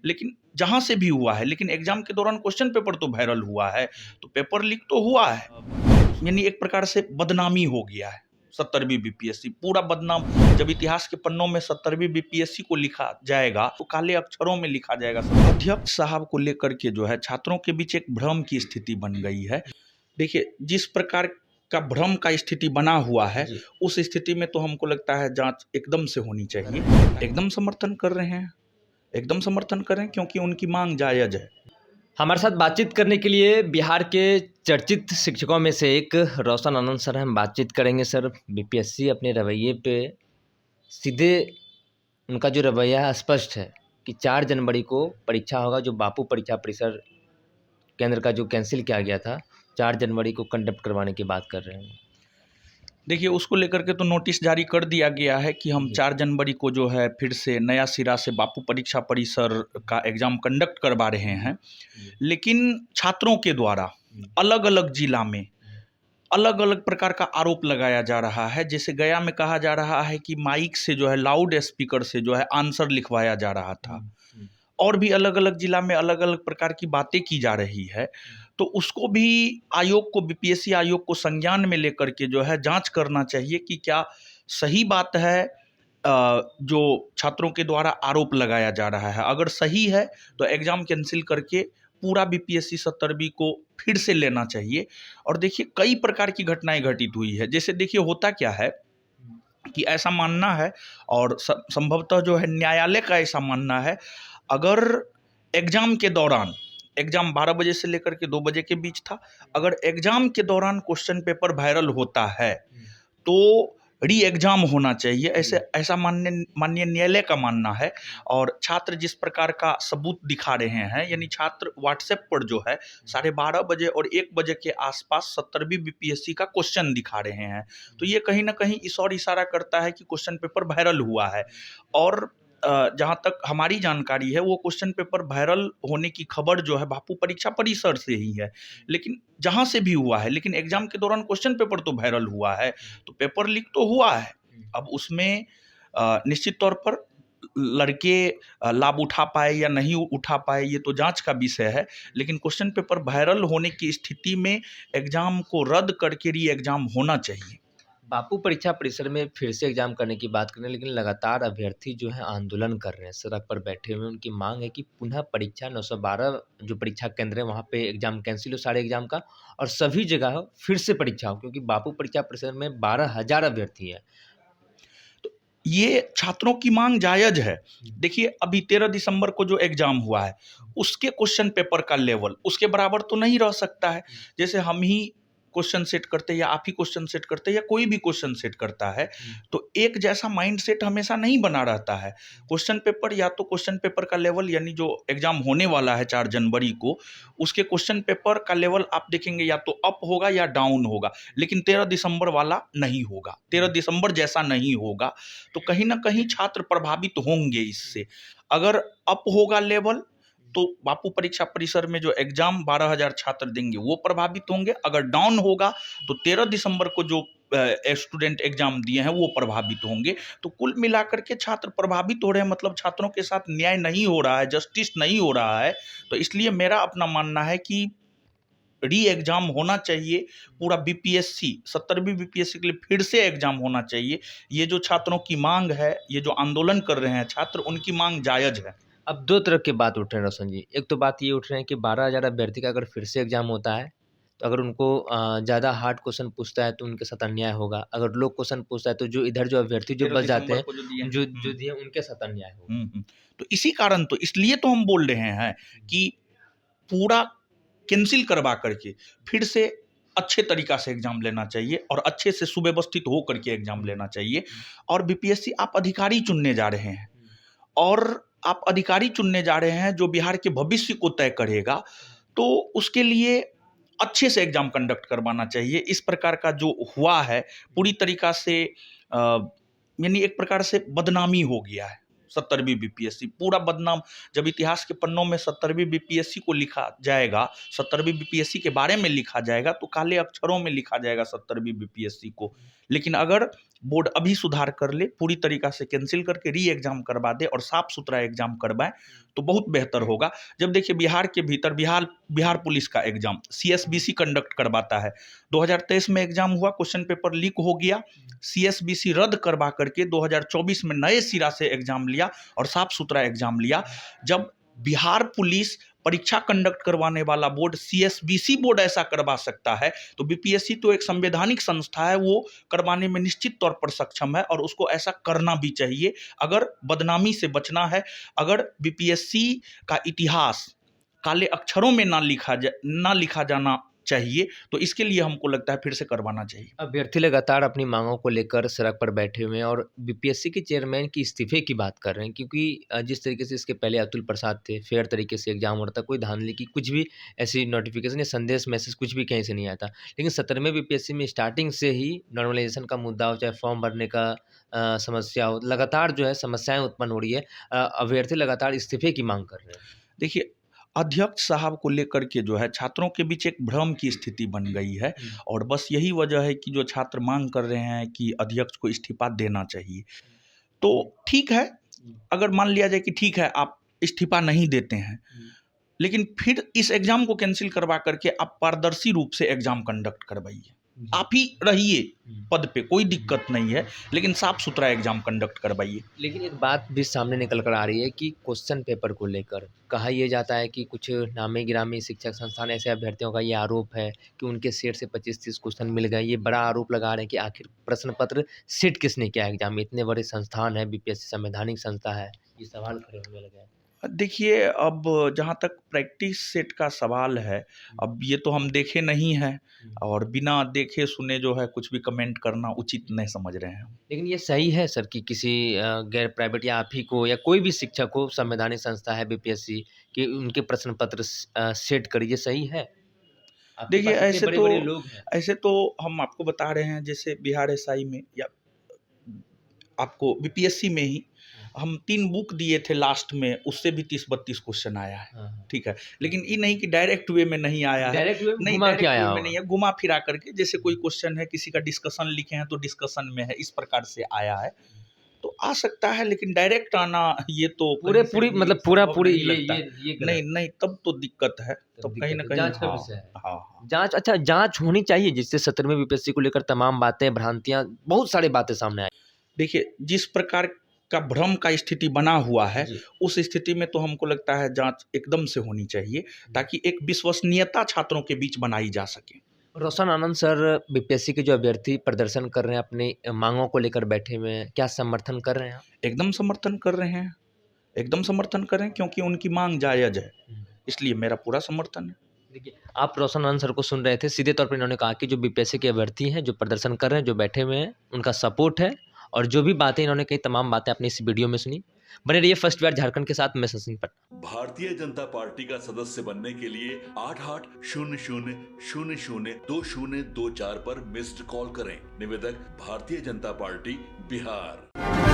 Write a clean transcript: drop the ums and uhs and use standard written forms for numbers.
लेकिन जहाँ से भी हुआ है, लेकिन एग्जाम के दौरान क्वेश्चन पेपर तो वायरल हुआ है, तो पेपर लीक तो हुआ है, यानी एक प्रकार से बदनामी हो गया है 70वीं बीपीएससी, पूरा बदनाम। जब इतिहास के पन्नों में 70वीं बीपीएससी को लिखा जाएगा तो काले अक्षरों में लिखा जाएगा। अध्यक्ष साहब को लेकर के जो है छात्रों के बीच एक भ्रम की स्थिति बन गई है। देखिए, जिस प्रकार का भ्रम का स्थिति बना हुआ है, उस स्थिति में तो हमको लगता है जांच एकदम से होनी चाहिए। एकदम समर्थन कर रहे हैं, एकदम समर्थन करें, क्योंकि उनकी मांग जायज है। हमारे साथ बातचीत करने के लिए बिहार के चर्चित शिक्षकों में से एक रोशन आनंद सर हम बातचीत करेंगे। सर, बीपीएससी अपने रवैये पे सीधे, उनका जो रवैया है स्पष्ट है कि 4 जनवरी को परीक्षा होगा। जो बापू परीक्षा परिसर केंद्र का जो कैंसिल किया गया था, 4 जनवरी को कंडक्ट करवाने की बात कर रहे हैं। देखिए, उसको लेकर के तो नोटिस जारी कर दिया गया है कि हम 4 जनवरी को जो है फिर से नया सिरा से बापू परीक्षा परिसर का एग्ज़ाम कंडक्ट करवा रहे हैं। लेकिन छात्रों के द्वारा अलग अलग जिला में अलग अलग प्रकार का आरोप लगाया जा रहा है। जैसे गया में कहा जा रहा है कि माइक से जो है, लाउड स्पीकर से जो है आंसर लिखवाया जा रहा था, और भी अलग अलग जिला में अलग अलग प्रकार की बातें की जा रही है। तो उसको भी आयोग को, बीपीएससी आयोग को संज्ञान में लेकर के जो है जांच करना चाहिए कि क्या सही बात है जो छात्रों के द्वारा आरोप लगाया जा रहा है। अगर सही है तो एग्जाम कैंसिल करके पूरा बीपीएससी 70वीं को फिर से लेना चाहिए। और देखिए, कई प्रकार की घटनाएं घटित हुई है। जैसे देखिए, होता क्या है कि ऐसा मानना है, और संभवतः जो है न्यायालय का ऐसा मानना है, अगर एग्जाम के दौरान, एग्जाम 12 बजे से लेकर के 2 बजे के बीच था, अगर एग्जाम के दौरान क्वेश्चन पेपर वायरल होता है तो री एग्जाम होना चाहिए, ऐसा माननीय न्यायालय का मानना है। और छात्र जिस प्रकार का सबूत दिखा रहे हैं, यानी छात्र व्हाट्सएप पर जो है 12:30 बजे और 1 बजे के आसपास 70वीं बीपीएससी का क्वेश्चन दिखा रहे हैं, तो ये कहीं ना कहीं इस और इशारा करता है कि क्वेश्चन पेपर वायरल हुआ है। और जहाँ तक हमारी जानकारी है, वो क्वेश्चन पेपर वायरल होने की खबर जो है बापू परीक्षा परिसर से ही है, लेकिन जहाँ से भी हुआ है, लेकिन एग्जाम के दौरान क्वेश्चन पेपर तो वायरल हुआ है, तो पेपर लीक तो हुआ है। अब उसमें निश्चित तौर पर लड़के लाभ उठा पाए या नहीं उठा पाए, ये तो जांच का विषय है। लेकिन क्वेश्चन पेपर वायरल होने की स्थिति में एग्जाम को रद्द करके री एग्जाम होना चाहिए। बापू परीक्षा परिसर में फिर से एग्जाम करने की बात करें, लेकिन लगातार अभ्यर्थी जो है आंदोलन कर रहे हैं, सड़क पर बैठे हुए। उनकी मांग है कि पुनः परीक्षा 912 जो परीक्षा केंद्र है वहाँ पे एग्जाम कैंसिल हो सारे एग्जाम का, और सभी जगह फिर से परीक्षा हो, क्योंकि बापू परीक्षा परिसर में 12,000 अभ्यर्थी है। तो ये छात्रों की मांग जायज है। देखिए, अभी 13 दिसंबर को जो एग्जाम हुआ है, उसके क्वेश्चन पेपर का लेवल उसके बराबर तो नहीं रह सकता है। जैसे हम ही क्वेश्चन सेट करते हैं, या आप ही क्वेश्चन सेट करते हैं, या कोई भी क्वेश्चन सेट करता है, तो एक जैसा माइंड सेट हमेशा नहीं बना रहता है। क्वेश्चन पेपर, या तो क्वेश्चन पेपर का लेवल, यानी जो एग्जाम होने वाला है 4 जनवरी को, उसके क्वेश्चन पेपर का लेवल आप देखेंगे या तो अप होगा या डाउन होगा, लेकिन 13 दिसंबर वाला नहीं होगा, 13 दिसंबर जैसा नहीं होगा। तो कहीं ना कहीं छात्र प्रभावित होंगे इससे। अगर अप होगा लेवल, तो बापू परीक्षा परिसर में जो एग्जाम 12,000 छात्र देंगे वो प्रभावित होंगे। अगर डाउन होगा तो 13 दिसंबर को जो स्टूडेंट एग्जाम दिए हैं वो प्रभावित होंगे। तो कुल मिलाकर के छात्र प्रभावित हो रहे हैं, मतलब छात्रों के साथ न्याय नहीं हो रहा है, जस्टिस नहीं हो रहा है। तो इसलिए मेरा अपना मानना है कि री एग्जाम होना चाहिए। पूरा बीपीएससी 70वीं बीपीएससी के लिए फिर से एग्जाम होना चाहिए। ये जो छात्रों की मांग है, ये जो आंदोलन कर रहे हैं छात्र, उनकी मांग जायज है। अब 2 तरह की बात उठ रहे हैं रोशन जी। एक तो बात ये उठ रहे हैं कि 12,000 अभ्यर्थी का अगर फिर से एग्जाम होता है, तो अगर उनको ज़्यादा हार्ड क्वेश्चन पूछता है तो उनके साथ अन्याय होगा। अगर लो क्वेश्चन पूछता है तो जो इधर जो अभ्यर्थी जो बच जाते हैं, जो दिए उनके साथ अन्याय होगा। तो इसी कारण, तो इसलिए तो हम बोल रहे हैं कि पूरा कैंसिल करवा करके फिर से अच्छे तरीका से एग्जाम लेना चाहिए, और अच्छे से सुव्यवस्थित हो करके एग्जाम लेना चाहिए। और बीपीएससी, आप अधिकारी चुनने जा रहे हैं, और आप अधिकारी चुनने जा रहे हैं जो बिहार के भविष्य को तय करेगा, तो उसके लिए अच्छे से एग्जाम कंडक्ट करवाना चाहिए। इस प्रकार का जो हुआ है पूरी तरीका से यानी एक प्रकार से बदनामी हो गया है 70वीं बीपीएससी, पूरा बदनाम। जब इतिहास के पन्नों में 70वीं बीपीएससी को लिखा जाएगा, 70वीं बीपीएससी के बारे में लिखा जाएगा, तो काले अक्षरों में लिखा जाएगा 70वीं बीपीएससी को। लेकिन अगर बोर्ड अभी सुधार कर ले, पूरी तरीका से कैंसिल करके री एग्जाम करवा दे और साफ सुथरा एग्जाम करवाए, तो बहुत बेहतर होगा। जब देखिए बिहार के भीतर बिहार पुलिस का एग्जाम CSBC कंडक्ट करवाता है। 2023 में एग्जाम हुआ, क्वेश्चन पेपर लीक हो गया, CSBC रद्द करवा करके 2024 में नए सिरा से एग्जाम लिया और साफ सुथरा एग्जाम लिया। जब बिहार पुलिस परीक्षा कंडक्ट करवाने वाला बोर्ड CSBC बोर्ड ऐसा करवा सकता है, तो BPSC तो एक संवैधानिक संस्था है, वो करवाने में निश्चित तौर पर सक्षम है और उसको ऐसा करना भी चाहिए अगर बदनामी से बचना है। अगर BPSC का इतिहास काले अक्षरों में ना लिखा जाना चाहिए, तो इसके लिए हमको लगता है फिर से करवाना चाहिए। अभ्यर्थी लगातार अपनी मांगों को लेकर सड़क पर बैठे हुए हैं और बीपीएससी के चेयरमैन की इस्तीफे की बात कर रहे हैं, क्योंकि जिस तरीके से इसके पहले अतुल प्रसाद थे, फेयर तरीके से एग्जाम हो रहा था, कोई धांधली की कुछ भी ऐसी नोटिफिकेशन या संदेश मैसेज कुछ भी कहीं से नहीं आया था। लेकिन 17वें बीपीएससी में स्टार्टिंग से ही नॉर्मलाइजेशन का मुद्दा हो, चाहे फॉर्म भरने का समस्या हो, लगातार जो है समस्याएं उत्पन्न हो रही है। अभ्यर्थी लगातार इस्तीफे की मांग कर रहे हैं। देखिए, अध्यक्ष साहब को लेकर के जो है छात्रों के बीच एक भ्रम की स्थिति बन गई है और बस यही वजह है कि जो छात्र मांग कर रहे हैं कि अध्यक्ष को इस्तीफा देना चाहिए। तो ठीक है, अगर मान लिया जाए कि ठीक है आप इस्तीफा नहीं देते हैं, लेकिन फिर इस एग्जाम को कैंसिल करवा करके आप पारदर्शी रूप से एग्जाम कंडक्ट करवाइए। आप ही रहिए पद पे, कोई दिक्कत नहीं है, लेकिन साफ सुथरा एग्जाम कंडक्ट करवाइए। लेकिन एक बात भी सामने निकल कर आ रही है कि क्वेश्चन पेपर को लेकर कहा यह जाता है कि कुछ नामी गिरामी शिक्षक संस्थान ऐसे अभ्यर्थियों का ये आरोप है कि उनके सेट से 25-30 क्वेश्चन मिल गए। ये बड़ा आरोप लगा रहे हैं कि आखिर प्रश्न पत्र सेट किसने किया एग्जाम में, इतने बड़े संस्थान है, बीपीएससी संवैधानिक संस्था है, ये सवाल खड़े होने लगे हैं। देखिए, अब जहाँ तक प्रैक्टिस सेट का सवाल है, अब ये तो हम देखे नहीं हैं और बिना देखे सुने जो है कुछ भी कमेंट करना उचित नहीं समझ रहे हैं। लेकिन ये सही है सर कि किसी गैर प्राइवेट या आप ही को या कोई भी शिक्षक हो, संवैधानिक संस्था है बीपीएससी, कि उनके प्रश्न पत्र सेट करिए, सही है? आपके देखिए, पास इतने बड़े-बड़े लोग हैं। ऐसे तो हम आपको बता रहे हैं, जैसे बिहार SI में या आपको BPSC में ही हम 3 बुक दिए थे लास्ट में, उससे भी 30-32 क्वेश्चन आया है। हाँ। ठीक है, लेकिन ये नहीं कि डायरेक्ट वे में नहीं आया है, डायरेक्ट वे में नहीं घुमा के डायरेक्ट आया वे में होगा। नहीं है, घुमा फिरा करके, जैसे कोई क्वेश्चन है किसी का डिस्कशन लिखे हैं तो डिस्कशन में है, इस प्रकार से आया है। तो आ सकता है, लेकिन डायरेक्ट आना ये तो पूरी मतलब पूरी नहीं लगता। ये नहीं तब तो दिक्कत है, तब कहीं ना कहीं जांच का हाँ, विषय है। हाँ। जांच, अच्छा जांच होनी चाहिए जिससे 17वें बीपीएससी को लेकर तमाम बातें, भ्रांतियां, बहुत सारी बातें सामने आई। देखिए, जिस प्रकार का भ्रम का स्थिति बना हुआ है, जी। उस स्थिति में तो हमको लगता है जांच एकदम से होनी चाहिए, ताकि एक विश्वसनीयता छात्रों के बीच बनाई जा सके। रोशन आनंद सर, बीपीएससी के जो अभ्यर्थी प्रदर्शन कर रहे हैं, अपनी मांगों को लेकर बैठे हुए हैं, क्या समर्थन कर रहे हैं आप? एकदम समर्थन कर रहे हैं, एकदम समर्थन कर रहे हैं, क्योंकि उनकी मांग जायज है, इसलिए मेरा पूरा समर्थन है। देखिए, आप रोशन आनंद सर को सुन रहे थे, सीधे तौर पर इन्होंने कहा कि जो बीपीएससी के अभ्यर्थी हैं, जो प्रदर्शन कर रहे हैं, जो बैठे हुए हैं, उनका सपोर्ट है और जो भी बातें इन्होंने कही, तमाम बातें अपनी इस वीडियो में सुनी। बने रहिए फर्स्ट बार झारखंड के साथ, मैं सचिन पटना। भारतीय जनता पार्टी का सदस्य बनने के लिए 8800002024 पर मिस्ड कॉल करें। निवेदक, भारतीय जनता पार्टी, बिहार।